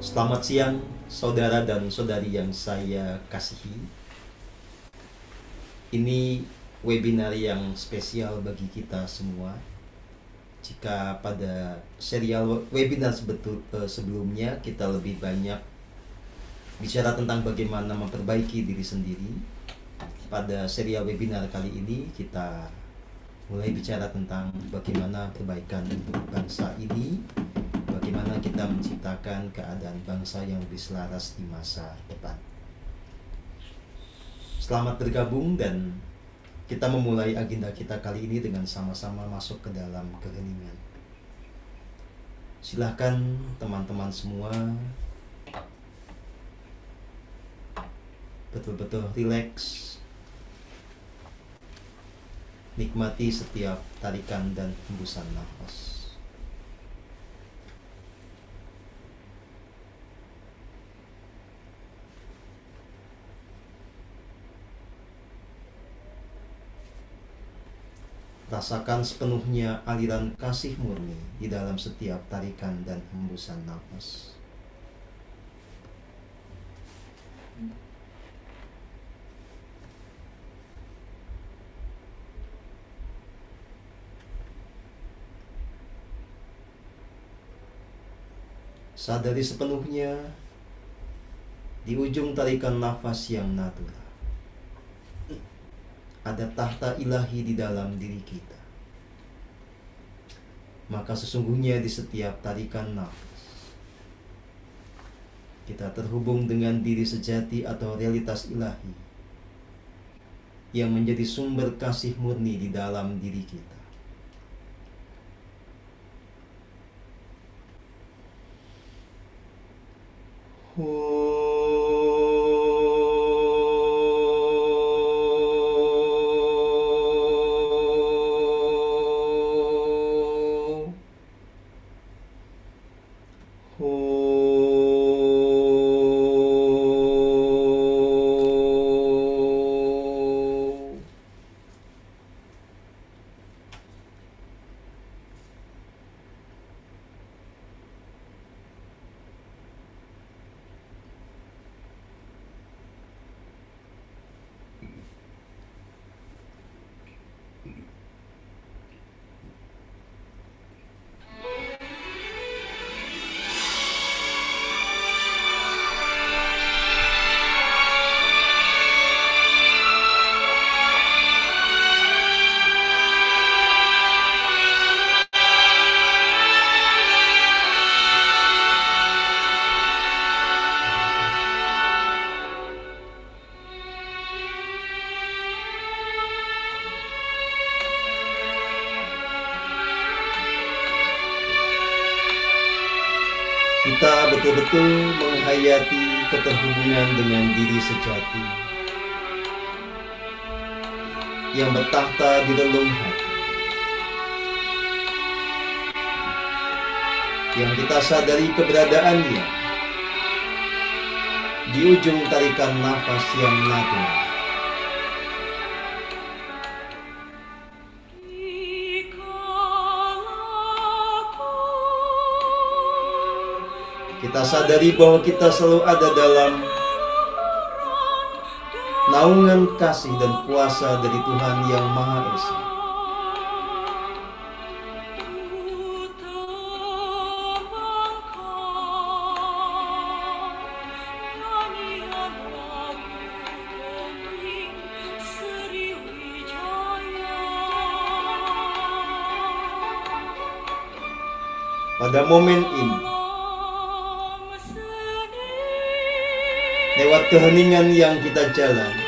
Selamat siang, saudara dan saudari yang saya kasihi. Ini webinar yang spesial bagi kita semua. Jika pada serial webinar sebelumnya kita lebih banyak bicara tentang bagaimana memperbaiki diri sendiri, pada serial webinar kali ini kita mulai bicara tentang bagaimana perbaikan untuk bangsa ini, bagaimana kita menciptakan keadaan bangsa yang lebih selaras di masa depan. Selamat bergabung dan kita memulai agenda kita kali ini dengan sama-sama masuk ke dalam keheningan. Silahkan teman-teman semua betul-betul rileks, nikmati setiap tarikan dan hembusan nafas. Rasakan sepenuhnya aliran kasih murni di dalam setiap tarikan dan hembusan nafas. Sadari sepenuhnya di ujung tarikan nafas yang natural ada tahta ilahi di dalam diri kita. Maka sesungguhnya di setiap tarikan nafas kita terhubung dengan diri sejati atau realitas ilahi yang menjadi sumber kasih murni di dalam diri kita. Kita betul-betul menghayati keterhubungan dengan diri sejati yang bertahta di relung hati, yang kita sadari keberadaannya di ujung tarikan nafas yang natural. Kita sadari bahwa kita selalu ada dalam naungan kasih dan kuasa dari Tuhan Yang Maha Esa. Pada momen ini, lewat keheningan yang kita jalani,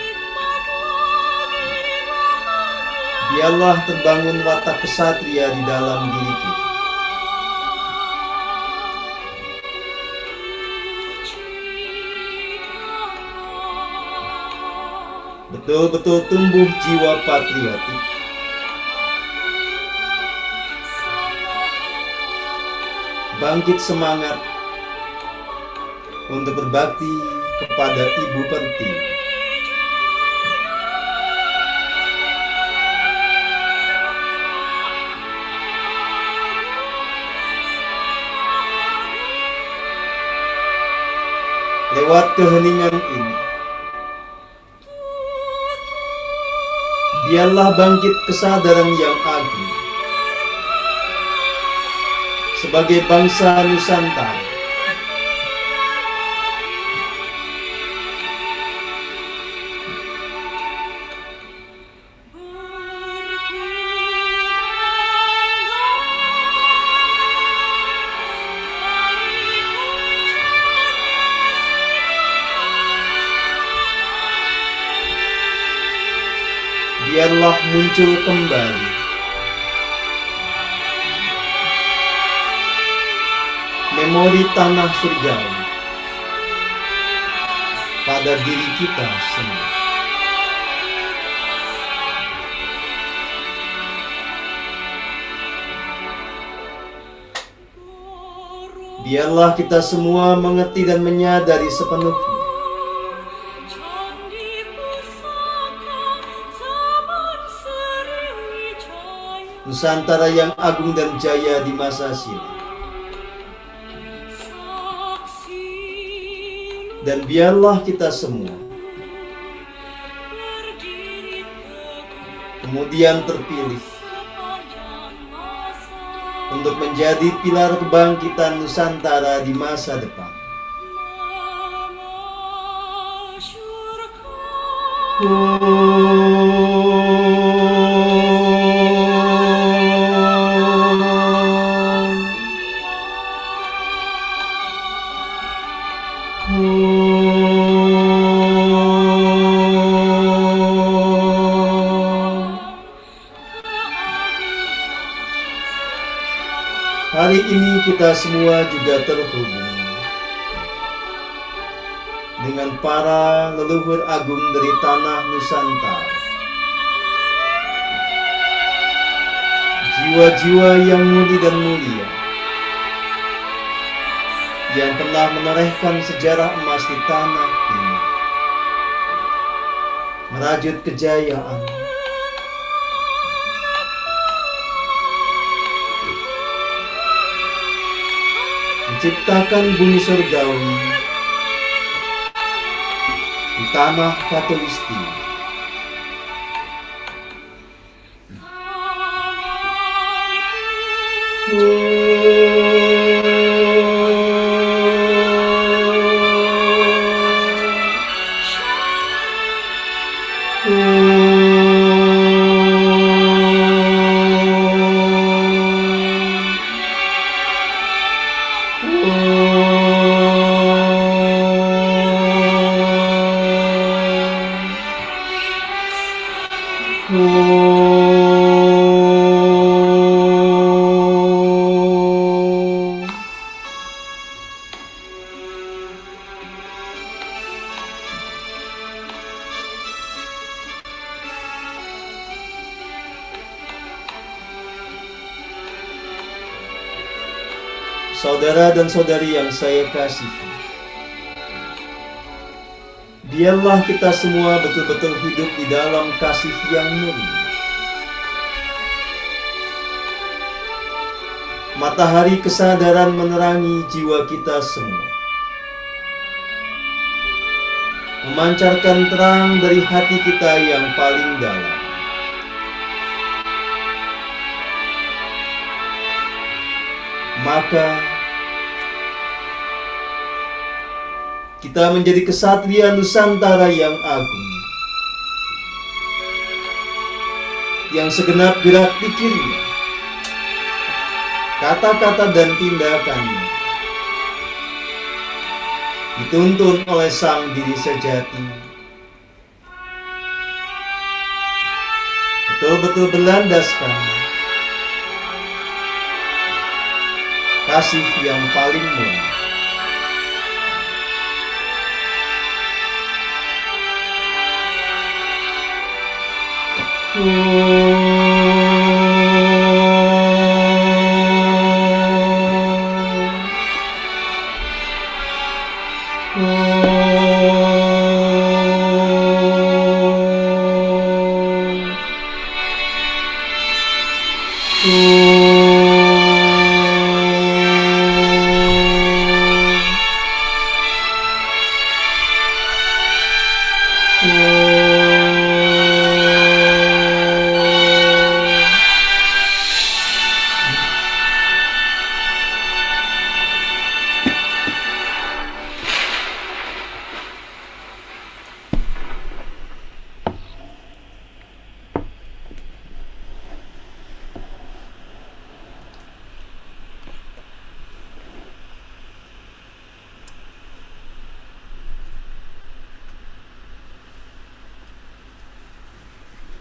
biarlah terbangun watak kesatria di dalam diri kita. Betul-betul tumbuh jiwa patriotik, bangkit semangat untuk berbakti kepada Ibu Pertiwi. Lewat keheningan ini, biarlah bangkit kesadaran yang agung sebagai bangsa Nusantara. Biarlah muncul kembali memori tanah surgawi pada diri kita semua. Biarlah kita semua mengerti dan menyadari sepenuhnya Nusantara yang agung dan jaya di masa silam. Dan biarlah kita semua kemudian terpilih untuk menjadi pilar kebangkitan Nusantara di masa depan. Hari ini kita semua juga terhubung dengan para leluhur agung dari tanah Nusantara. Jiwa-jiwa yang murni dan mulia, yang pernah menorehkan sejarah emas di tanah ini, merajut kejayaan, menciptakan bumi surgawi di tanah Katulistiwa. Saudara dan saudari yang saya kasihi, biarlah kita semua betul-betul hidup di dalam kasih yang murni. Matahari kesadaran menerangi jiwa kita semua, memancarkan terang dari hati kita yang paling dalam. Maka kita menjadi kesatria Nusantara yang agung, yang segenap gerak pikirnya, kata-kata dan tindakannya dituntun oleh sang diri sejati, betul-betul berlandaskan kasih yang paling murni.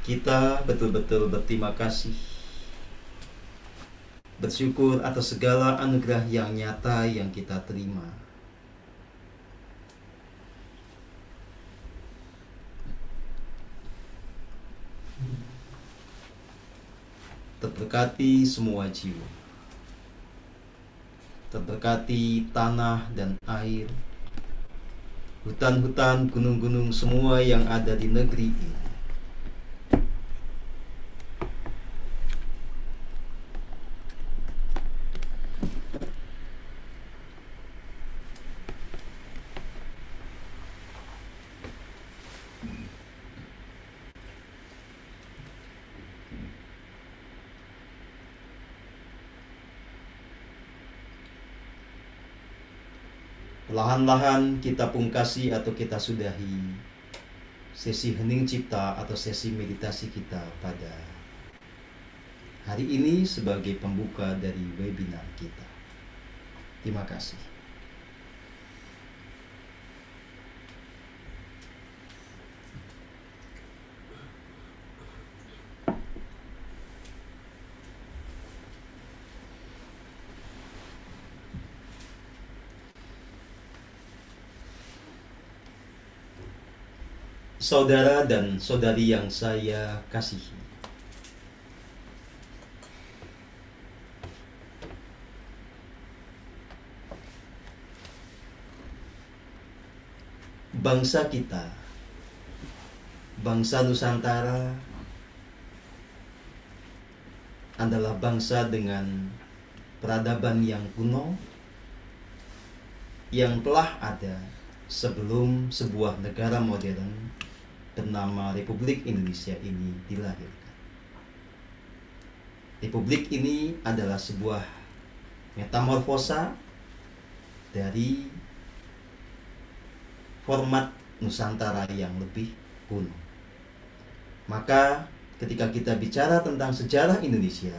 Kita betul-betul berterima kasih, bersyukur atas segala anugerah yang nyata yang kita terima. Terberkati semua jiwa, terberkati tanah dan air, hutan-hutan, gunung-gunung, semua yang ada di negeri ini. Perlahan-lahan kita pungkasi atau kita sudahi sesi hening cipta atau sesi meditasi kita pada hari ini sebagai pembuka dari webinar kita. Terima kasih. Saudara dan saudari yang saya kasihi, bangsa kita, bangsa Nusantara adalah bangsa dengan peradaban yang kuno yang telah ada sebelum sebuah negara modern bernama Republik Indonesia ini dilahirkan. Republik ini adalah sebuah metamorfosa dari format Nusantara yang lebih kuno. Maka ketika kita bicara tentang sejarah Indonesia,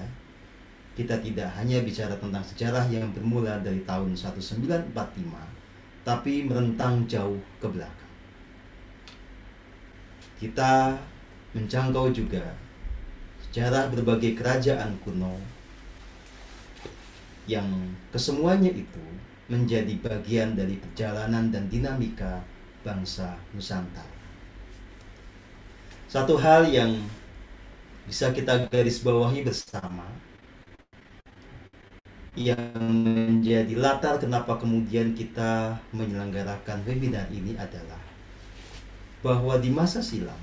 kita tidak hanya bicara tentang sejarah yang bermula dari tahun 1945, tapi merentang jauh ke belakang. Kita menjangkau juga sejarah berbagai kerajaan kuno yang kesemuanya itu menjadi bagian dari perjalanan dan dinamika bangsa Nusantara. Satu hal yang bisa kita garis bawahi bersama, yang menjadi latar kenapa kemudian kita menyelenggarakan webinar ini adalah bahwa di masa silam,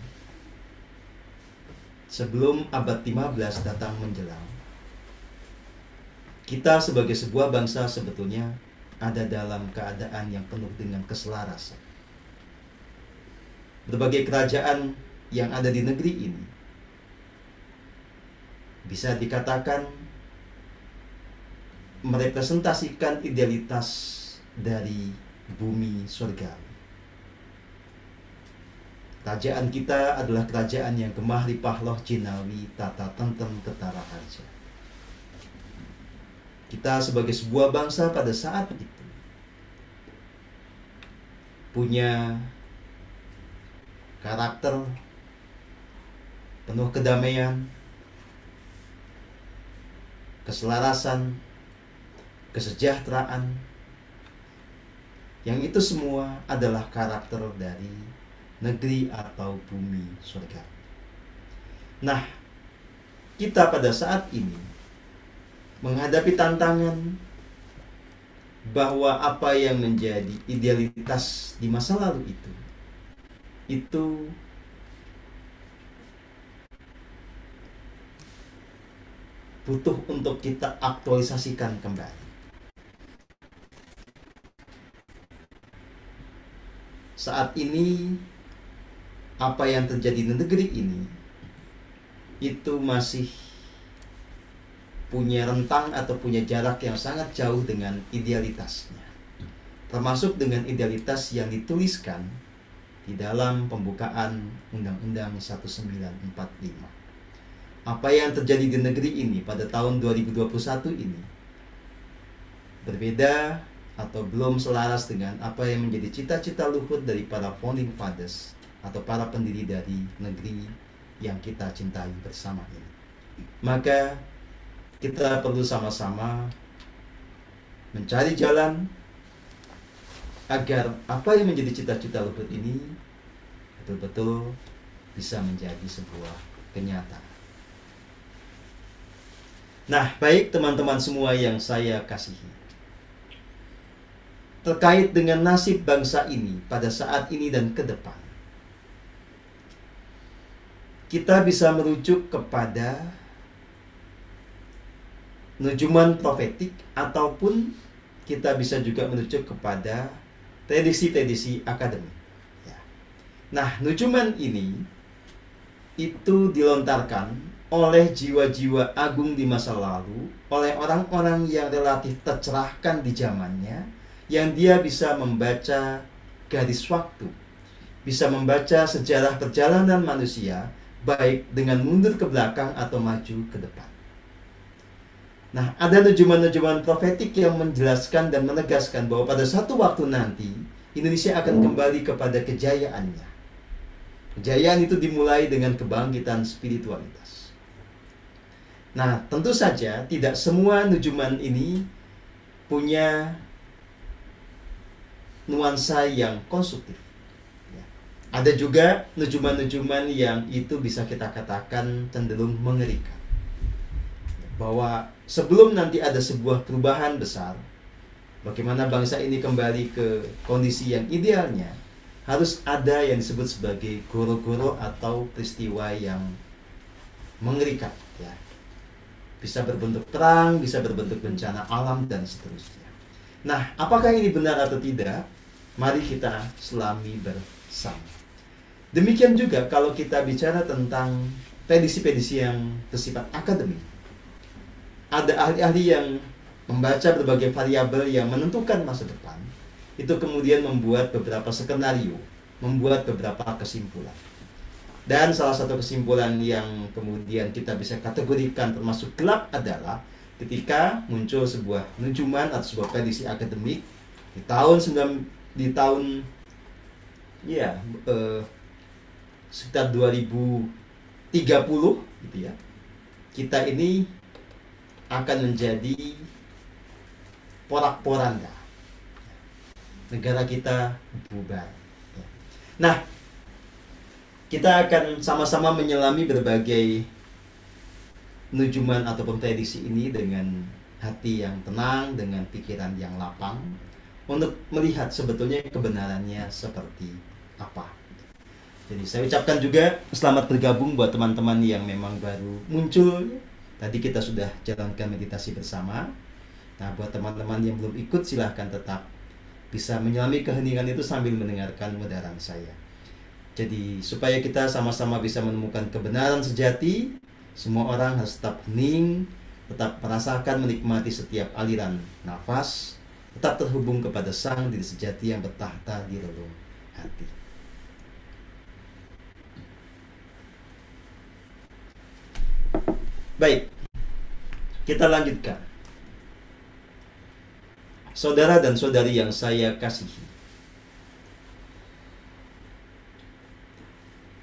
sebelum abad 15 datang menjelang, kita sebagai sebuah bangsa sebetulnya ada dalam keadaan yang penuh dengan keselarasan. Berbagai kerajaan yang ada di negeri ini bisa dikatakan merepresentasikan idealitas dari bumi surgawi. Kerajaan kita adalah kerajaan yang gemah lipah loh jinawi, tata tentrem ketara harja. Kita sebagai sebuah bangsa pada saat itu punya karakter penuh kedamaian, keselarasan, kesejahteraan, yang itu semua adalah karakter dari negeri atau bumi surga. Nah, kita pada saat ini menghadapi tantangan bahwa apa yang menjadi idealitas di masa lalu itu butuh untuk kita aktualisasikan kembali. Saat ini apa yang terjadi di negeri ini itu masih punya rentang atau punya jarak yang sangat jauh dengan idealitasnya, termasuk dengan idealitas yang dituliskan di dalam pembukaan Undang-Undang 1945. Apa yang terjadi di negeri ini pada tahun 2021 ini berbeda atau belum selaras dengan apa yang menjadi cita-cita luhur dari para founding fathers atau para pendiri dari negeri yang kita cintai bersama ini. Maka kita perlu sama-sama mencari jalan agar apa yang menjadi cita-cita Luhut ini betul-betul bisa menjadi sebuah kenyataan. Nah, baik teman-teman semua yang saya kasihi, terkait dengan nasib bangsa ini pada saat ini dan ke depan, kita bisa merujuk kepada nujuman profetik, ataupun kita bisa juga merujuk kepada tradisi-tradisi akademik. Ya. Nah, nujuman ini itu dilontarkan oleh jiwa-jiwa agung di masa lalu, oleh orang-orang yang relatif tercerahkan di zamannya, yang dia bisa membaca garis waktu, bisa membaca sejarah perjalanan manusia, baik dengan mundur ke belakang atau maju ke depan. Nah, ada nujuman-nujuman profetik yang menjelaskan dan menegaskan bahwa pada satu waktu nanti, Indonesia akan kembali kepada kejayaannya. Kejayaan itu dimulai dengan kebangkitan spiritualitas. Nah, tentu saja tidak semua nujuman ini punya nuansa yang konstruktif. Ya. Ada juga nujuman-nujuman yang itu bisa kita katakan cenderung mengerikan. Bahwa sebelum nanti ada sebuah perubahan besar, bagaimana bangsa ini kembali ke kondisi yang idealnya, harus ada yang disebut sebagai goro-goro atau peristiwa yang mengerikan. Ya. Bisa berbentuk perang, bisa berbentuk bencana alam, dan seterusnya. Nah, apakah ini benar atau tidak? Mari kita selami bersama. Demikian juga kalau kita bicara tentang prediksi-prediksi yang bersifat akademik. Ada ahli-ahli yang membaca berbagai variabel yang menentukan masa depan. Itu kemudian membuat beberapa skenario, membuat beberapa kesimpulan. Dan salah satu kesimpulan yang kemudian kita bisa kategorikan termasuk gelap adalah ketika muncul sebuah nujuman atau sebuah prediksi akademik di tahun sekitar 2030 gitu ya. Kita ini akan menjadi porak-poranda. Negara kita bubar. Nah, kita akan sama-sama menyelami berbagai nujuman ataupun prediksi ini dengan hati yang tenang, dengan pikiran yang lapang, untuk melihat sebetulnya kebenarannya seperti apa. Jadi saya ucapkan juga selamat bergabung buat teman-teman yang memang baru muncul. Tadi kita sudah jalankan meditasi bersama. Nah, buat teman-teman yang belum ikut, silahkan tetap bisa menyelami keheningan itu sambil mendengarkan mudaran saya. Jadi supaya kita sama-sama bisa menemukan kebenaran sejati, semua orang harus tetap hening, tetap merasakan menikmati setiap aliran nafas, tetap terhubung kepada Sang Diri Sejati yang bertahta di relung hati. Baik, kita lanjutkan. Saudara dan saudari yang saya kasihi,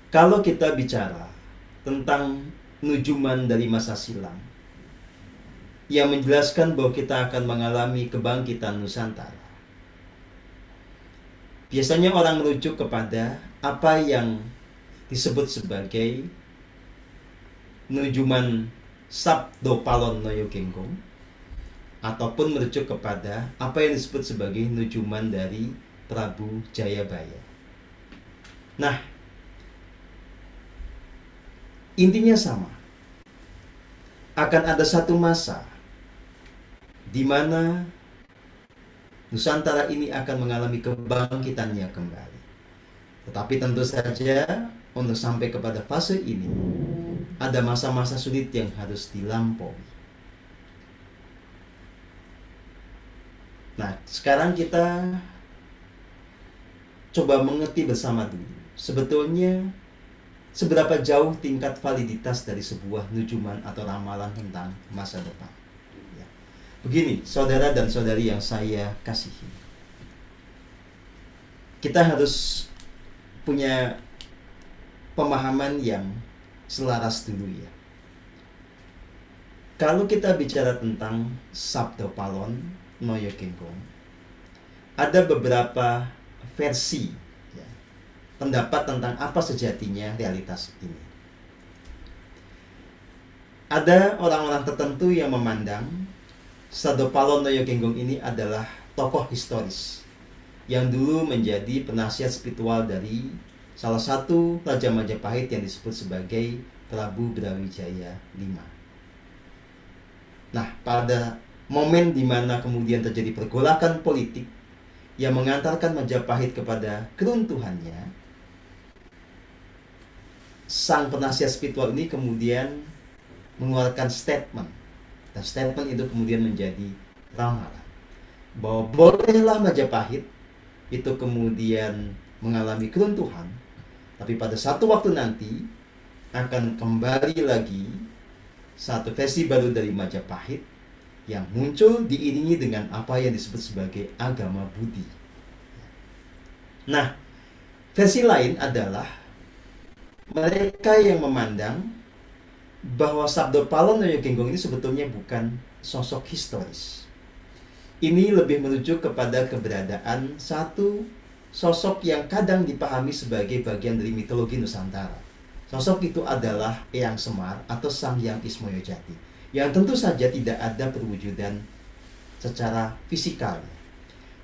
kalau kita bicara tentang nujuman dari masa silam yang menjelaskan bahwa kita akan mengalami kebangkitan Nusantara, biasanya orang merujuk kepada apa yang disebut sebagai nujuman Sabdo Palon Noyo Genggong, ataupun merujuk kepada apa yang disebut sebagai nujuman dari Prabu Jayabaya. Nah, intinya sama. Akan ada satu masa di mana Nusantara ini akan mengalami kebangkitannya kembali. Tetapi tentu saja untuk sampai kepada fase ini ada masa-masa sulit yang harus dilampaui. Nah, sekarang kita coba mengerti bersama dulu. Sebetulnya seberapa jauh tingkat validitas dari sebuah nujuman atau ramalan tentang masa depan. Ya. Begini, saudara dan saudari yang saya kasihi, kita harus punya pemahaman yang selaras dulu ya. Kalau kita bicara tentang Sabdo Palon Noyo Kenggong, ada beberapa versi ya, pendapat tentang apa sejatinya realitas ini. Ada orang-orang tertentu yang memandang Sabdo Palon Noyo Kenggong ini adalah tokoh historis yang dulu menjadi penasihat spiritual dari salah satu Raja Majapahit yang disebut sebagai Prabu Brawijaya V. Nah, pada momen di mana kemudian terjadi pergolakan politik yang mengantarkan Majapahit kepada keruntuhannya, sang penasihat spiritual ini kemudian mengeluarkan statement. Dan statement itu kemudian menjadi ramalan bahwa bolehlah Majapahit itu kemudian mengalami keruntuhan, tapi pada satu waktu nanti akan kembali lagi satu versi baru dari Majapahit yang muncul diiringi dengan apa yang disebut sebagai agama Budi. Nah, versi lain adalah mereka yang memandang bahwa Sabdo Palon Noyo Kenggong ini sebetulnya bukan sosok historis. Ini lebih merujuk kepada keberadaan satu sosok yang kadang dipahami sebagai bagian dari mitologi Nusantara. Sosok itu adalah Eyang Semar atau Sang Hyang Ismoyo Jati, yang tentu saja tidak ada perwujudan secara fisikal.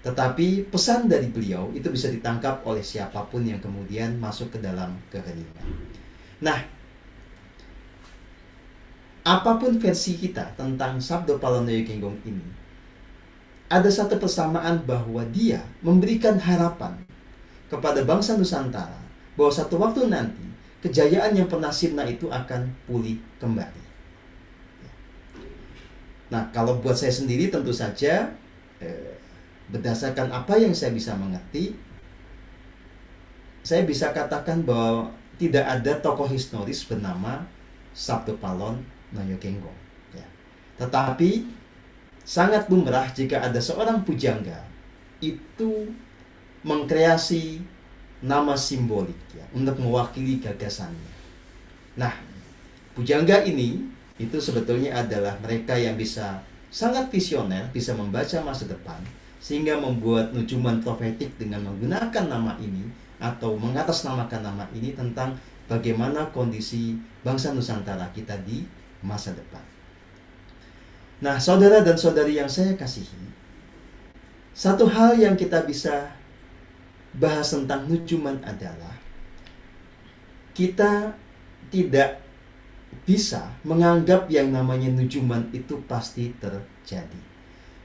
Tetapi pesan dari beliau itu bisa ditangkap oleh siapapun yang kemudian masuk ke dalam keheningan. Nah, apapun versi kita tentang Sabdo Palon Noyo Kenggong ini, ada satu persamaan bahwa dia memberikan harapan kepada bangsa Nusantara bahwa satu waktu nanti kejayaan yang pernah sirna itu akan pulih kembali. Nah, kalau buat saya sendiri tentu saja berdasarkan apa yang saya bisa mengerti, saya bisa katakan bahwa tidak ada tokoh historis bernama Sabdo Palon Noyo Kenggong. Ya. Tetapi sangat lumrah jika ada seorang pujangga itu mengkreasi nama simbolik ya, untuk mewakili gagasannya. Nah, pujangga ini itu sebetulnya adalah mereka yang bisa sangat visioner, bisa membaca masa depan, sehingga membuat nujuman profetik dengan menggunakan nama ini atau mengatasnamakan nama ini tentang bagaimana kondisi bangsa Nusantara kita di masa depan. Nah, saudara dan saudari yang saya kasihi, satu hal yang kita bisa bahas tentang nujuman adalah kita tidak bisa menganggap yang namanya nujuman itu pasti terjadi.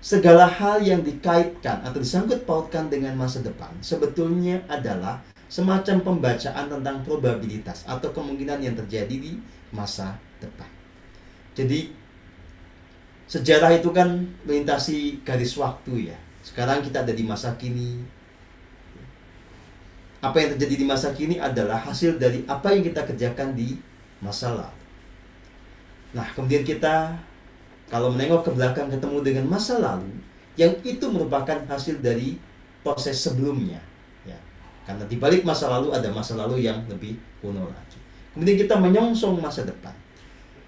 Segala hal yang dikaitkan atau disangkut pautkan dengan masa depan sebetulnya adalah semacam pembacaan tentang probabilitas atau kemungkinan yang terjadi di masa depan. Jadi sejarah itu kan melintasi garis waktu ya. Sekarang kita ada di masa kini. Apa yang terjadi di masa kini adalah hasil dari apa yang kita kerjakan di masa lalu. Nah, kemudian kita kalau menengok ke belakang ketemu dengan masa lalu, yang itu merupakan hasil dari proses sebelumnya. Ya. Karena di balik masa lalu ada masa lalu yang lebih kuno lagi. Kemudian kita menyongsong masa depan.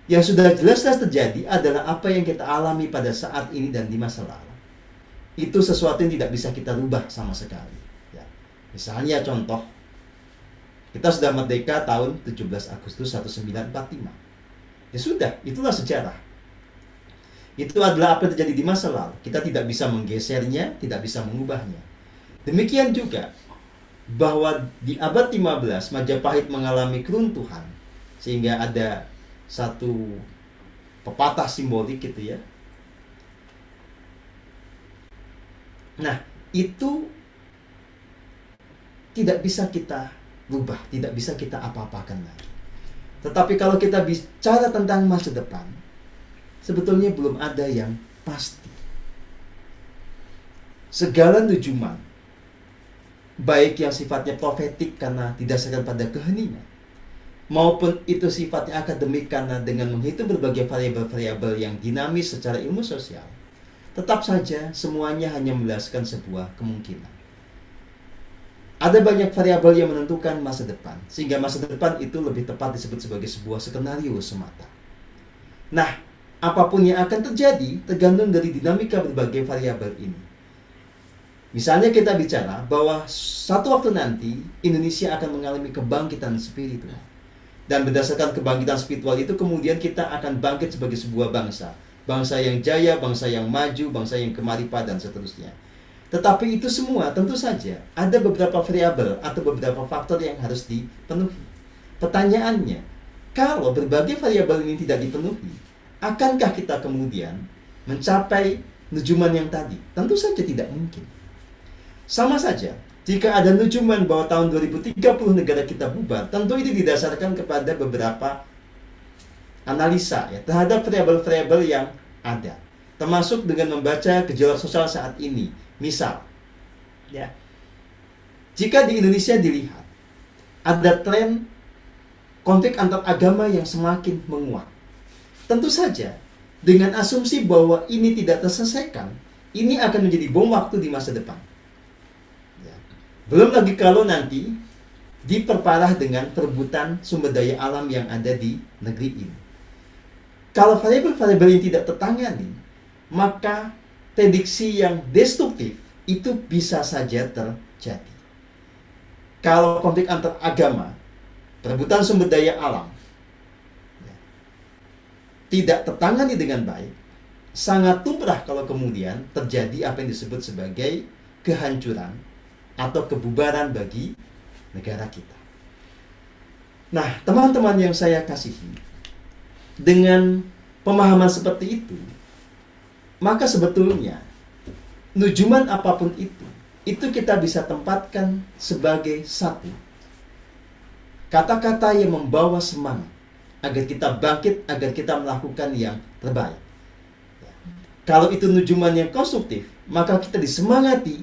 Yang sudah jelas-jelas terjadi adalah apa yang kita alami pada saat ini dan di masa lalu. Itu sesuatu yang tidak bisa kita rubah sama sekali. Misalnya contoh, kita sudah merdeka tahun 17 Agustus 1945. Ya sudah, itulah sejarah. Itu adalah apa yang terjadi di masa lalu. Kita tidak bisa menggesernya, tidak bisa mengubahnya. Demikian juga bahwa di abad 15 Majapahit mengalami keruntuhan sehingga ada satu pepatah simbolik gitu ya. Nah, itu tidak bisa kita rubah, tidak bisa kita apa-apakan lagi. Tetapi kalau kita bicara tentang masa depan, sebetulnya belum ada yang pasti. Segala nujuman, baik yang sifatnya profetik karena didasarkan pada keheningan, maupun itu sifatnya akademik karena dengan menghitung berbagai variabel-variabel yang dinamis secara ilmu sosial, tetap saja semuanya hanya menjelaskan sebuah kemungkinan. ada banyak variabel yang menentukan masa depan, sehingga masa depan itu lebih tepat disebut sebagai sebuah skenario semata. Nah, apapun yang akan terjadi tergantung dari dinamika berbagai variabel ini. Misalnya kita bicara bahwa satu waktu nanti Indonesia akan mengalami kebangkitan spiritual. Dan berdasarkan kebangkitan spiritual itu kemudian kita akan bangkit sebagai sebuah bangsa. Bangsa yang jaya, bangsa yang maju, bangsa yang kemaripan, dan seterusnya. Tetapi itu semua tentu saja ada beberapa variabel atau beberapa faktor yang harus dipenuhi. Pertanyaannya, kalau berbagai variabel ini tidak dipenuhi, akankah kita kemudian mencapai nujuman yang tadi? Tentu saja tidak mungkin. Sama saja, jika ada nujuman bahwa tahun 2030 negara kita bubar, tentu itu didasarkan kepada beberapa analisa ya, terhadap variabel-variabel yang ada. Termasuk dengan membaca gejolak sosial saat ini. Misal, ya, jika di Indonesia dilihat ada tren konflik antar agama yang semakin menguat, tentu saja dengan asumsi bahwa ini tidak terselesaikan, ini akan menjadi bom waktu di masa depan. Ya. Belum lagi kalau nanti diperparah dengan perebutan sumber daya alam yang ada di negeri ini. Kalau variabel-variabel yang tidak tertangani, maka prediksi yang destruktif itu bisa saja terjadi. Kalau konflik antar agama, perebutan sumber daya alam tidak tertangani dengan baik, sangat lumrah kalau kemudian terjadi apa yang disebut sebagai kehancuran atau kebubaran bagi negara kita. Nah, teman-teman yang saya kasihi, dengan pemahaman seperti itu, maka sebetulnya nujuman apapun itu kita bisa tempatkan sebagai satu kata-kata yang membawa semangat agar kita bangkit, agar kita melakukan yang terbaik. Kalau itu nujuman yang konstruktif, maka kita disemangati,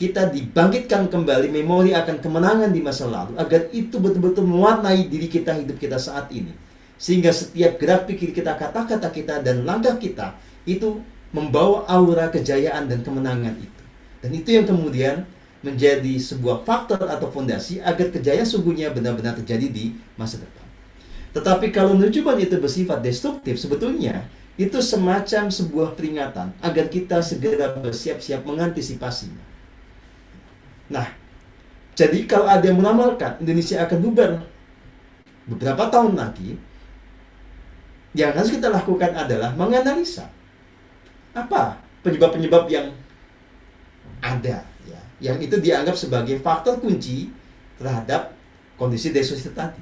kita dibangkitkan kembali memori akan kemenangan di masa lalu, agar itu betul-betul mewarnai diri kita, hidup kita saat ini. Sehingga setiap gerak pikir kita, kata-kata kita, dan langkah kita itu membawa aura kejayaan dan kemenangan itu. Dan itu yang kemudian menjadi sebuah faktor atau fondasi agar kejayaan sungguhnya benar-benar terjadi di masa depan. Tetapi kalau nujuman itu bersifat destruktif, sebetulnya itu semacam sebuah peringatan agar kita segera bersiap-siap mengantisipasinya. Nah, jadi kalau ada yang meramalkan Indonesia akan bubar beberapa tahun lagi, yang harus kita lakukan adalah menganalisa apa penyebab-penyebab yang ada, ya, yang itu dianggap sebagai faktor kunci terhadap kondisi destruktif tadi.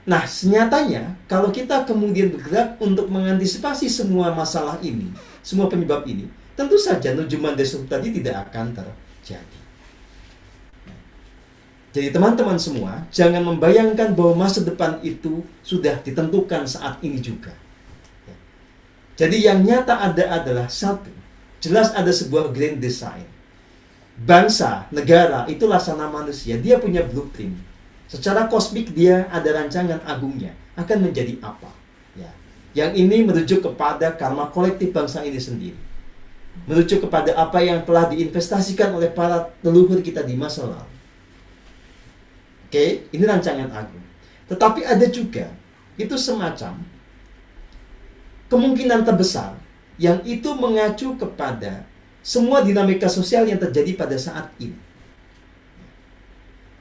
Nah, senyatanya kalau kita kemudian bergerak untuk mengantisipasi semua masalah ini, semua penyebab ini, tentu saja nujuman destruktif tadi tidak akan terjadi. Jadi teman-teman semua, jangan membayangkan bahwa masa depan itu sudah ditentukan saat ini juga. Jadi yang nyata ada adalah satu, jelas ada sebuah grand design. Bangsa, negara, itu laksana manusia, dia punya blueprint. Secara kosmik dia ada rancangan agungnya, akan menjadi apa. Ya. Yang ini merujuk kepada karma kolektif bangsa ini sendiri. Merujuk kepada apa yang telah diinvestasikan oleh para leluhur kita di masa lalu. Oke, ini rancangan agung. Tetapi ada juga, itu semacam kemungkinan terbesar yang itu mengacu kepada semua dinamika sosial yang terjadi pada saat ini.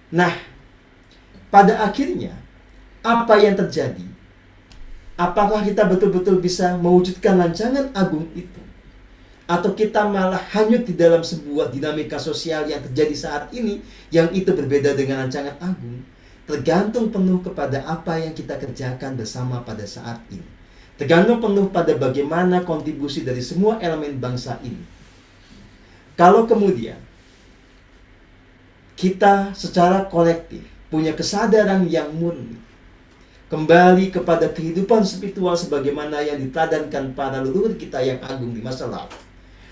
Nah, pada akhirnya, apa yang terjadi? Apakah kita betul-betul bisa mewujudkan rancangan agung itu? Atau kita malah hanyut di dalam sebuah dinamika sosial yang terjadi saat ini, yang itu berbeda dengan rancangan agung? Tergantung penuh kepada apa yang kita kerjakan bersama pada saat ini. Tergantung penuh pada bagaimana kontribusi dari semua elemen bangsa ini. Kalau kemudian kita secara kolektif punya kesadaran yang murni, kembali kepada kehidupan spiritual sebagaimana yang diteladankan para leluhur kita yang agung di masa lalu,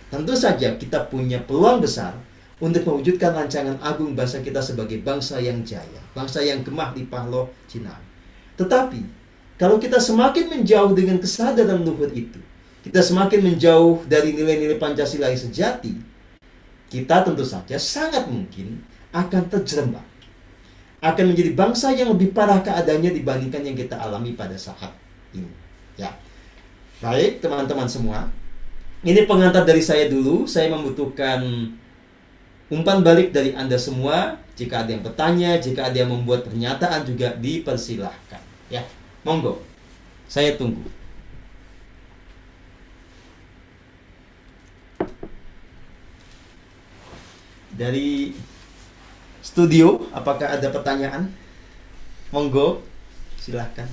tentu saja kita punya peluang besar untuk mewujudkan rancangan agung bangsa kita sebagai bangsa yang jaya, bangsa yang gemah di Pahlo Cina. Tetapi kalau kita semakin menjauh dengan kesadaran leluhur itu, kita semakin menjauh dari nilai-nilai Pancasila yang sejati, kita tentu saja sangat mungkin akan terjerembab, akan menjadi bangsa yang lebih parah keadaannya dibandingkan yang kita alami pada saat ini. Ya, baik teman-teman semua, ini pengantar dari saya dulu. Saya membutuhkan umpan balik dari Anda semua. Jika ada yang bertanya, jika ada yang membuat pernyataan juga dipersilahkan. Ya, monggo, saya tunggu. Dari studio, apakah ada pertanyaan? Monggo, silahkan.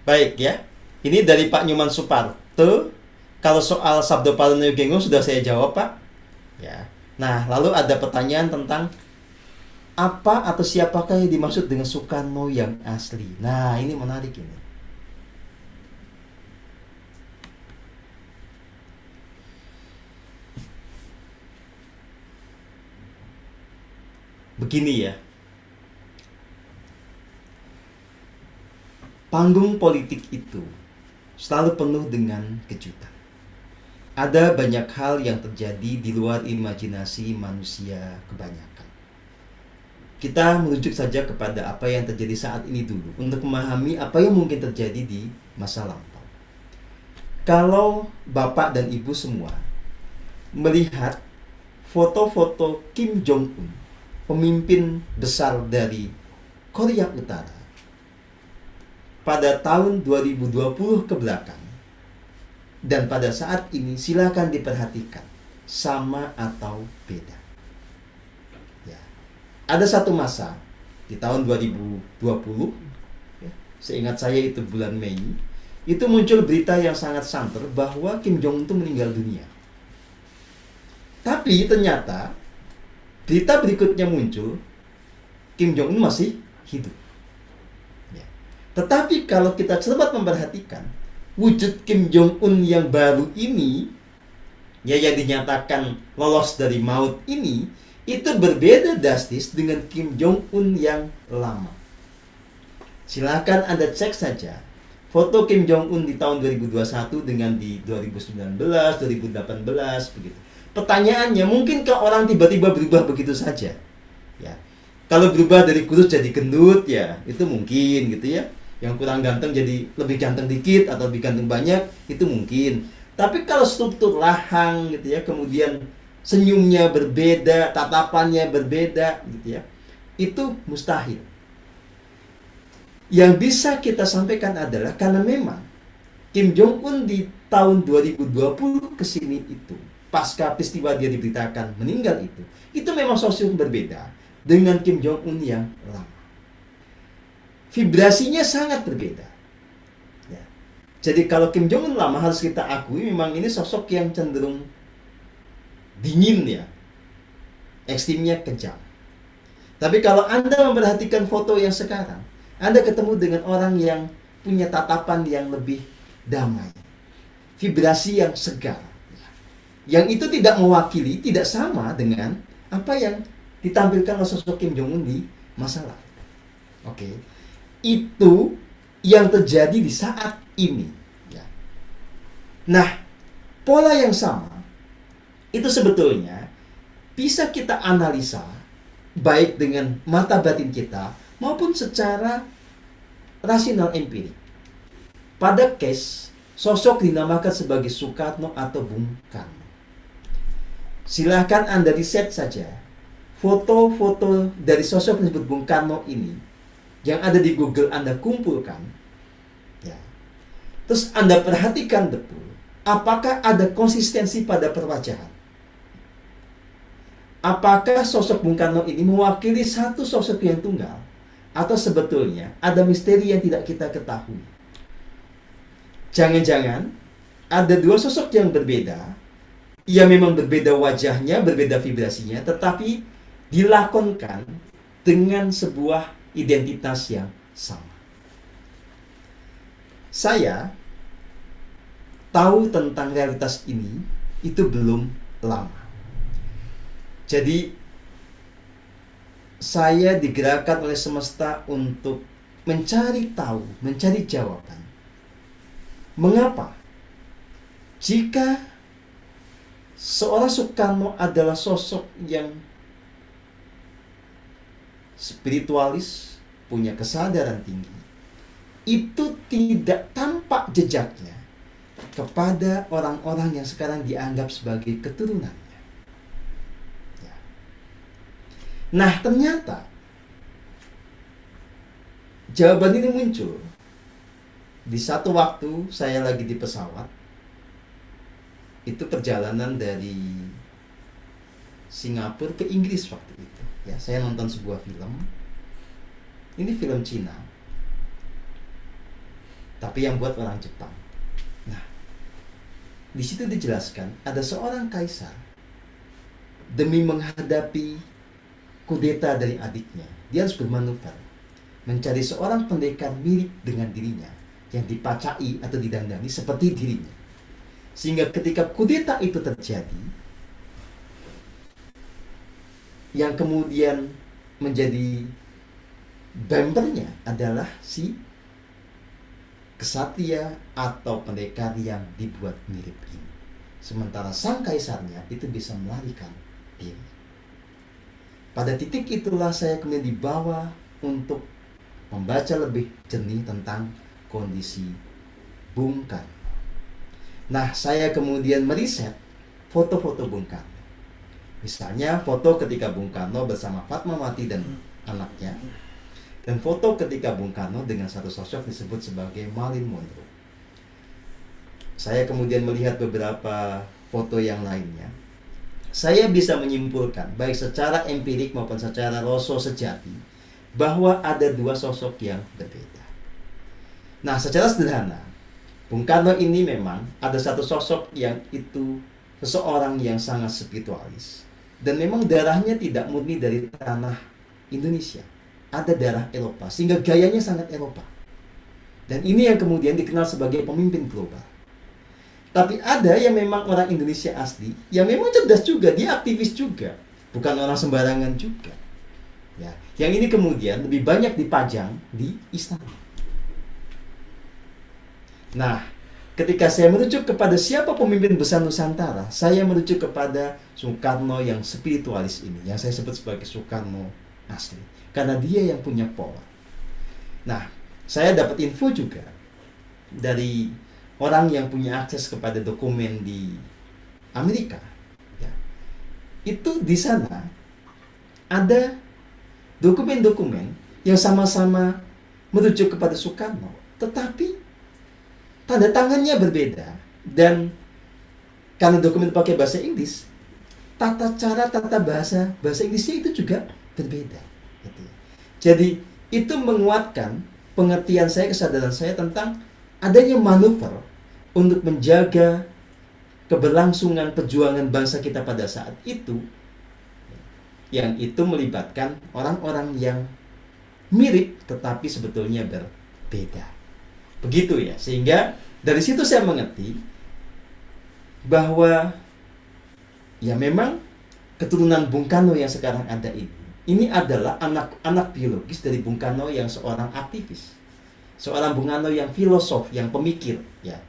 Baik ya, ini dari Pak Nyoman Suparto. Kalau soal Sabdo Paluno Gengo sudah saya jawab, Pak. Ya. Nah, lalu ada pertanyaan tentang apa atau siapakah yang dimaksud dengan Soekarno yang asli? Nah, ini menarik ini. Begini ya. Panggung politik itu selalu penuh dengan kejutan. Ada banyak hal yang terjadi di luar imajinasi manusia kebanyakan. Kita merujuk saja kepada apa yang terjadi saat ini dulu untuk memahami apa yang mungkin terjadi di masa lampau. Kalau Bapak dan Ibu semua melihat foto-foto Kim Jong-un, pemimpin besar dari Korea Utara, pada tahun 2020 ke belakang, dan pada saat ini silakan diperhatikan sama atau beda. Ada satu masa di tahun 2020, ya, seingat saya itu bulan Mei, itu muncul berita yang sangat santer bahwa Kim Jong-un itu meninggal dunia. Tapi ternyata berita berikutnya muncul, Kim Jong-un masih hidup. Ya. Tetapi kalau kita cermat memperhatikan, wujud Kim Jong-un yang baru ini, ya, yang dinyatakan lolos dari maut ini, itu berbeda drastis dengan Kim Jong-un yang lama. Silakan Anda cek saja foto Kim Jong-un di tahun 2021 dengan di 2019, 2018 begitu. Pertanyaannya, mungkinkah orang tiba-tiba berubah begitu saja? Ya. Kalau berubah dari kurus jadi gendut, ya itu mungkin gitu ya. Yang kurang ganteng jadi lebih ganteng dikit atau lebih ganteng banyak, itu mungkin. Tapi kalau struktur rahang gitu ya, kemudian senyumnya berbeda, tatapannya berbeda gitu ya, itu mustahil. Yang bisa kita sampaikan adalah karena memang Kim Jong-un di tahun 2020 ke sini itu, pasca peristiwa dia diberitakan meninggal itu memang sosok berbeda dengan Kim Jong-un yang lama. Vibrasinya sangat berbeda. Ya. Jadi kalau Kim Jong-un lama, harus kita akui memang ini sosok yang cenderung dingin ya, ekstrimnya kejam. Tapi kalau Anda memperhatikan foto yang sekarang, Anda ketemu dengan orang yang punya tatapan yang lebih damai, vibrasi yang segar, yang itu tidak mewakili, tidak sama dengan apa yang ditampilkan oleh sosok Kim Jong-un di masa lalu. Oke, itu yang terjadi di saat ini ya. Nah, pola yang sama itu sebetulnya bisa kita analisa baik dengan mata batin kita maupun secara rasional empirik. Pada case sosok dinamakan sebagai Soekarno atau Bung Karno. Silahkan Anda riset saja foto-foto dari sosok yang disebut Bung Karno ini yang ada di Google, Anda kumpulkan ya. Terus Anda perhatikan betul apakah ada konsistensi pada perwajahan. Apakah sosok Bung Karno ini mewakili satu sosok yang tunggal, atau sebetulnya ada misteri yang tidak kita ketahui? Jangan-jangan ada dua sosok yang berbeda, ia memang berbeda wajahnya, berbeda vibrasinya, tetapi dilakonkan dengan sebuah identitas yang sama. Saya tahu tentang realitas ini itu belum lama. Jadi saya digerakkan oleh semesta untuk mencari tahu, mencari jawaban. Mengapa? Jika seorang Soekarno adalah sosok yang spiritualis, punya kesadaran tinggi, itu tidak tampak jejaknya kepada orang-orang yang sekarang dianggap sebagai keturunannya. Ya. Nah, ternyata jawaban ini muncul di satu waktu saya lagi di pesawat. Itu perjalanan dari Singapura ke Inggris waktu itu. Ya, saya nonton sebuah film. Ini film Cina, tapi yang buat orang Jepang. Nah, di situ dijelaskan ada seorang kaisar demi menghadapi kudeta dari adiknya, dia harus bermanuver mencari seorang pendekar mirip dengan dirinya yang dipacai atau didandani seperti dirinya. Sehingga ketika kudeta itu terjadi, yang kemudian menjadi bempernya adalah si kesatria atau pendekar yang dibuat mirip ini. Sementara sang kaisarnya itu bisa melarikan diri. Pada titik itulah saya kemudian dibawa untuk membaca lebih jernih tentang kondisi Bung Karno. Nah, saya kemudian meriset foto-foto Bung Karno. Misalnya foto ketika Bung Karno bersama Fatmawati dan anaknya, dan foto ketika Bung Karno dengan satu sosok disebut sebagai Marilyn Monroe. Saya kemudian melihat beberapa foto yang lainnya. Saya bisa menyimpulkan, baik secara empirik maupun secara rasa sejati, bahwa ada dua sosok yang berbeda. Nah, secara sederhana, Bung Karno ini memang ada satu sosok yang itu seseorang yang sangat spiritualis. Dan memang darahnya tidak murni dari tanah Indonesia. Ada darah Eropa, sehingga gayanya sangat Eropa. Dan ini yang kemudian dikenal sebagai pemimpin global. Tapi ada yang memang orang Indonesia asli, yang memang cerdas juga, dia aktivis juga. Bukan orang sembarangan juga. Ya, yang ini kemudian lebih banyak dipajang di istana. Nah, ketika saya merujuk kepada siapa pemimpin besar Nusantara, saya merujuk kepada Soekarno yang spiritualis ini, yang saya sebut sebagai Soekarno asli. Karena dia yang punya power. Nah, saya dapat info juga dari orang yang punya akses kepada dokumen di Amerika. Ya. Itu di sana ada dokumen-dokumen yang sama-sama merujuk kepada Soekarno, tetapi tanda tangannya berbeda. Dan karena dokumen pakai bahasa Inggris, tata bahasa Inggrisnya itu juga berbeda. Jadi itu menguatkan pengertian saya, kesadaran saya tentang adanya manuver untuk menjaga keberlangsungan perjuangan bangsa kita pada saat itu, yang itu melibatkan orang-orang yang mirip tetapi sebetulnya berbeda. Begitu ya, sehingga dari situ saya mengerti bahwa ya memang keturunan Bung Karno yang sekarang ada ini adalah anak-anak biologis dari Bung Karno yang seorang aktivis, seorang Bung Karno yang filosof, yang pemikir, ya,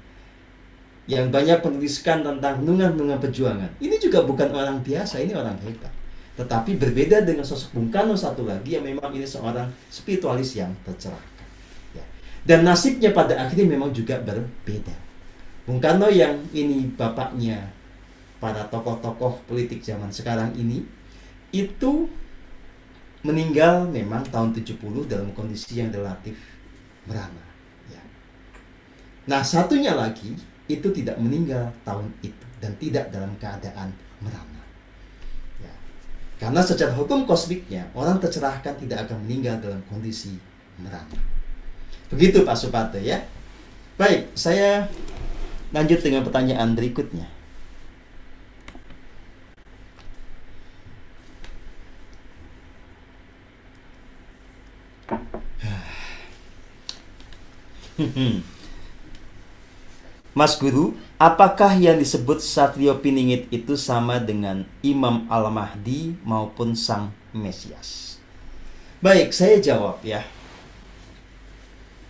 yang banyak menuliskan tentang renungan-renungan perjuangan. Ini juga bukan orang biasa, ini orang hebat. Tetapi berbeda dengan sosok Bung Karno satu lagi yang memang ini seorang spiritualis yang tercerahkan. Dan nasibnya pada akhirnya memang juga berbeda. Bung Karno yang ini bapaknya para tokoh-tokoh politik zaman sekarang ini, itu meninggal memang tahun 70 dalam kondisi yang relatif merana. Ya. Nah, satunya lagi itu tidak meninggal tahun itu dan tidak dalam keadaan merana. Ya. Karena secara hukum kosmiknya, orang tercerahkan tidak akan meninggal dalam kondisi merana. Begitu Pak Suparto ya. Baik, saya lanjut dengan pertanyaan berikutnya. Mas Guru, apakah yang disebut Satrio Piningit itu sama dengan Imam Al-Mahdi maupun Sang Mesias? Baik, saya jawab ya.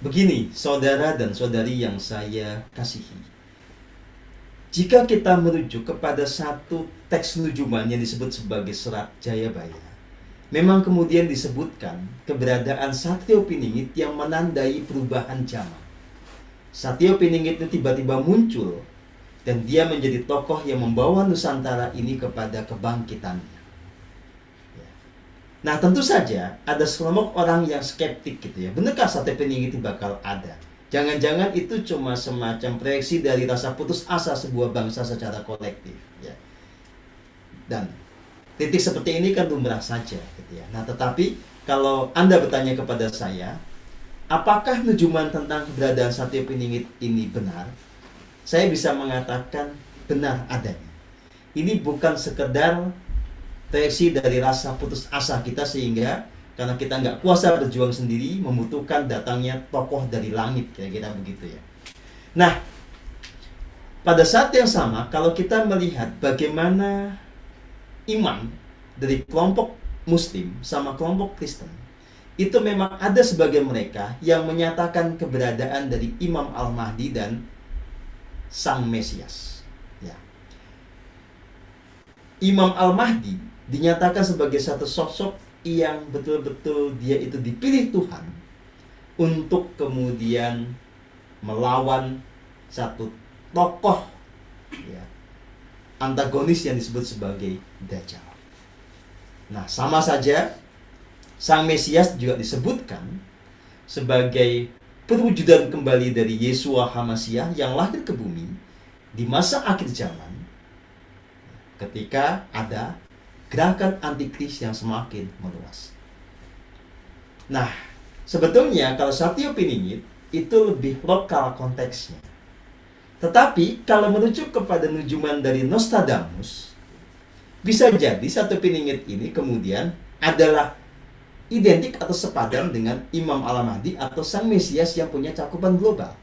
Begini, saudara dan saudari yang saya kasihi. Jika kita merujuk kepada satu teks nujuman yang disebut sebagai Serat Jayabaya, memang kemudian disebutkan keberadaan Satrio Piningit yang menandai perubahan zaman. Satrio Piningit itu tiba-tiba muncul dan dia menjadi tokoh yang membawa Nusantara ini kepada kebangkitannya. Nah, tentu saja ada sekelompok orang yang skeptik gitu ya. Benarkah Satrio Piningit itu bakal ada? Jangan-jangan itu cuma semacam proyeksi dari rasa putus asa sebuah bangsa secara kolektif ya. Dan titik seperti ini kan lumrah saja gitu ya. Nah, tetapi kalau Anda bertanya kepada saya, apakah nujuman tentang keberadaan Satrio Piningit ini benar? Saya bisa mengatakan benar adanya. Ini bukan sekedar reaksi dari rasa putus asa kita sehingga karena kita nggak kuasa berjuang sendiri membutuhkan datangnya tokoh dari langit, kira-kira begitu ya. Nah, pada saat yang sama kalau kita melihat bagaimana imam dari kelompok Muslim sama kelompok Kristen, itu memang ada sebagian mereka yang menyatakan keberadaan dari Imam Al-Mahdi dan Sang Mesias ya. Imam Al-Mahdi dinyatakan sebagai satu sosok yang betul-betul dia itu dipilih Tuhan untuk kemudian melawan satu tokoh ya, antagonis yang disebut sebagai Dajjal. Nah, sama saja Sang Mesias juga disebutkan sebagai perwujudan kembali dari Yeshua HaMasyiah yang lahir ke bumi di masa akhir zaman ketika ada gerakan antikris yang semakin meluas. Nah, sebetulnya kalau Satrio Piningit itu lebih lokal konteksnya. Tetapi kalau merujuk kepada nujuman dari Nostradamus, bisa jadi Satrio Piningit ini kemudian adalah identik atau sepadan dengan Imam Al-Mahdi atau Sang Mesias yang punya cakupan global.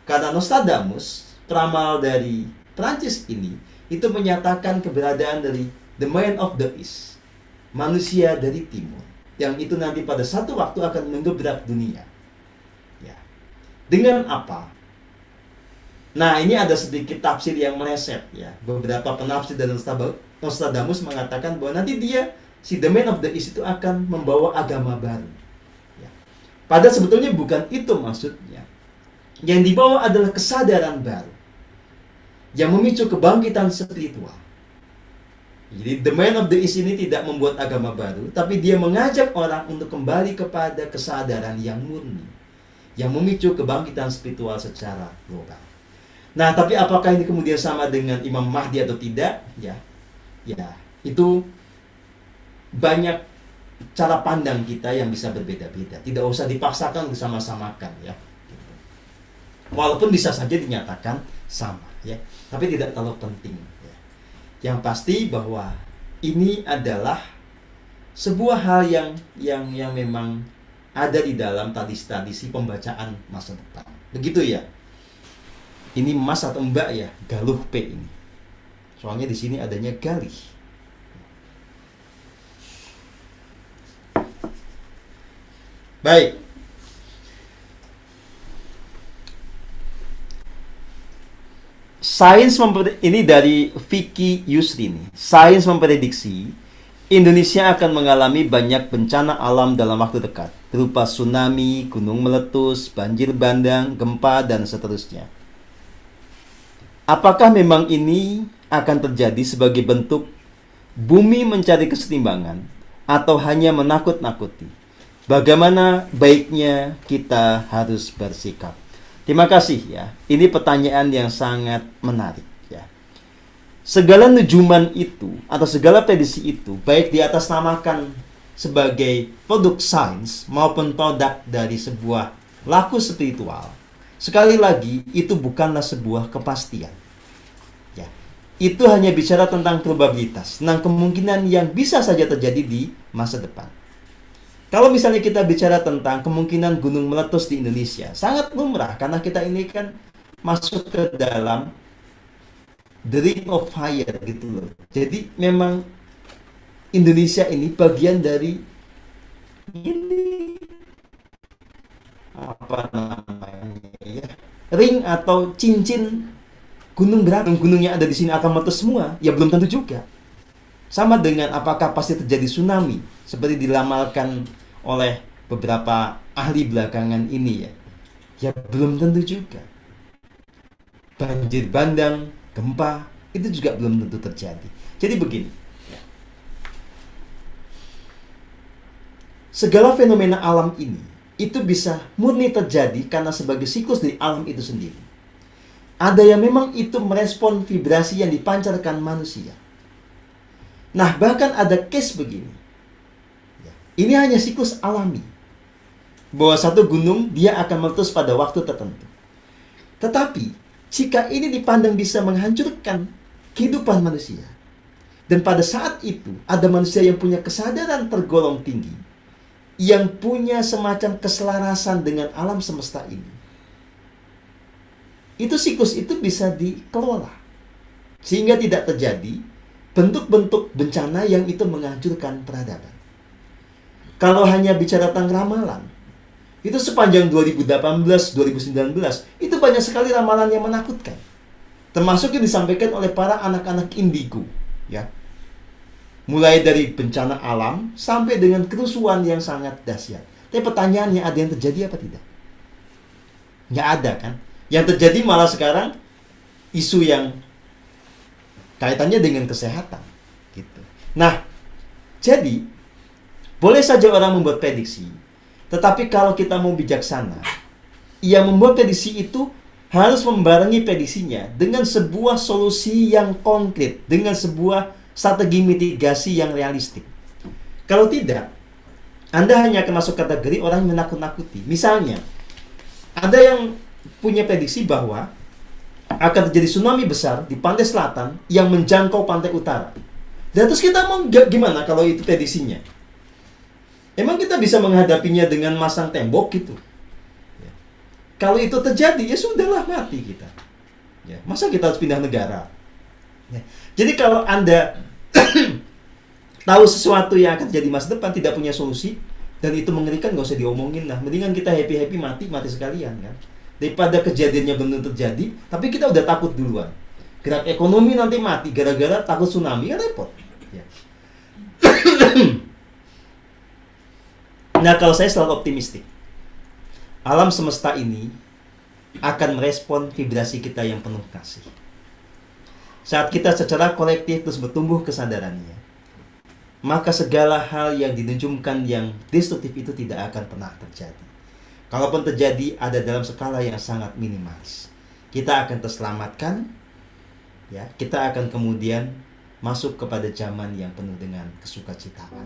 Karena Nostradamus, peramal dari Prancis ini, itu menyatakan keberadaan dari The Man of the East, manusia dari timur, yang itu nanti pada satu waktu akan mendobrak dunia. Ya. Dengan apa? Nah, ini ada sedikit tafsir yang meleset ya. Beberapa penafsir dari Nostradamus mengatakan bahwa nanti dia, si The Man of the East itu akan membawa agama baru. Ya. Padahal sebetulnya bukan itu maksudnya. Yang dibawa adalah kesadaran baru yang memicu kebangkitan spiritual. Jadi The Man of the East ini tidak membuat agama baru, tapi dia mengajak orang untuk kembali kepada kesadaran yang murni, yang memicu kebangkitan spiritual secara global. Nah, tapi apakah ini kemudian sama dengan Imam Mahdi atau tidak? Ya, itu banyak cara pandang kita yang bisa berbeda-beda. Tidak usah dipaksakan bersama-samakan ya. Walaupun bisa saja dinyatakan sama ya, tapi tidak terlalu penting. Yang pasti bahwa ini adalah sebuah hal yang memang ada di dalam tradisi pembacaan masa depan. Begitu ya. Ini Mas atau Mbak ya, Galuh P ini. Soalnya di sini adanya Galih. Baik. Ini dari Vicky Yusri nih. Sains memprediksi Indonesia akan mengalami banyak bencana alam dalam waktu dekat, berupa tsunami, gunung meletus, banjir bandang, gempa, dan seterusnya. Apakah memang ini akan terjadi sebagai bentuk bumi mencari kesetimbangan atau hanya menakut-nakuti? Bagaimana baiknya kita harus bersikap? Terima kasih ya. Ini pertanyaan yang sangat menarik ya. Segala nujuman itu atau segala prediksi itu baik diatasnamakan sebagai produk sains maupun produk dari sebuah laku spiritual. Sekali lagi itu bukanlah sebuah kepastian. Ya. Itu hanya bicara tentang probabilitas, tentang kemungkinan yang bisa saja terjadi di masa depan. Kalau misalnya kita bicara tentang kemungkinan gunung meletus di Indonesia, sangat lumrah karena kita ini kan masuk ke dalam the ring of fire gitu loh. Jadi memang Indonesia ini bagian dari ini apa namanya ya, ring atau cincin gunung berapi, gunung yang ada di sini akan meletus semua, ya belum tentu juga. Sama dengan apakah pasti terjadi tsunami seperti diramalkan oleh beberapa ahli belakangan ini ya, ya belum tentu juga. Banjir bandang, gempa itu juga belum tentu terjadi. Jadi begini, segala fenomena alam ini itu bisa murni terjadi karena sebagai siklus dari alam itu sendiri. Ada yang memang itu merespon vibrasi yang dipancarkan manusia. Nah, bahkan ada case begini. Ini hanya siklus alami. Bahwa satu gunung dia akan meletus pada waktu tertentu. Tetapi, jika ini dipandang bisa menghancurkan kehidupan manusia, dan pada saat itu ada manusia yang punya kesadaran tergolong tinggi, yang punya semacam keselarasan dengan alam semesta ini, itu siklus itu bisa dikelola sehingga tidak terjadi bentuk-bentuk bencana yang itu menghancurkan peradaban. Kalau hanya bicara tentang ramalan, itu sepanjang 2018-2019 itu banyak sekali ramalan yang menakutkan, termasuk yang disampaikan oleh para anak-anak indigo, ya. Mulai dari bencana alam sampai dengan kerusuhan yang sangat dahsyat. Tapi pertanyaannya, ada yang terjadi apa tidak? Nggak ada kan? Yang terjadi malah sekarang isu yang kaitannya dengan kesehatan. Gitu. Nah, jadi boleh saja orang membuat prediksi. Tetapi kalau kita mau bijaksana, yang membuat prediksi itu harus membarengi prediksinya dengan sebuah solusi yang konkret, dengan sebuah strategi mitigasi yang realistik. Kalau tidak, Anda hanya akan masuk kategori orang yang menakut-nakuti. Misalnya, ada yang punya prediksi bahwa akan terjadi tsunami besar di pantai selatan yang menjangkau pantai utara. Dan terus kita mau gimana kalau itu prediksinya? Emang kita bisa menghadapinya dengan masang tembok gitu? Ya. Kalau itu terjadi, ya sudahlah, mati kita. Ya. Masa kita harus pindah negara? Ya. Jadi kalau Anda tahu sesuatu yang akan terjadi masa depan, tidak punya solusi, dan itu mengerikan, gak usah diomongin lah. Mendingan kita happy-happy mati sekalian kan. Daripada kejadiannya belum terjadi, tapi kita udah takut duluan. Gerak ekonomi nanti mati gara-gara takut tsunami, kan repot. Ya. Nah, kalau saya selalu optimistik. Alam semesta ini akan merespon vibrasi kita yang penuh kasih. Saat kita secara kolektif terus bertumbuh kesadarannya, maka segala hal yang dinujumkan yang destruktif itu tidak akan pernah terjadi. Kalaupun terjadi, ada dalam skala yang sangat minimalis. Kita akan terselamatkan, ya. Kita akan kemudian masuk kepada zaman yang penuh dengan kesukacitaan.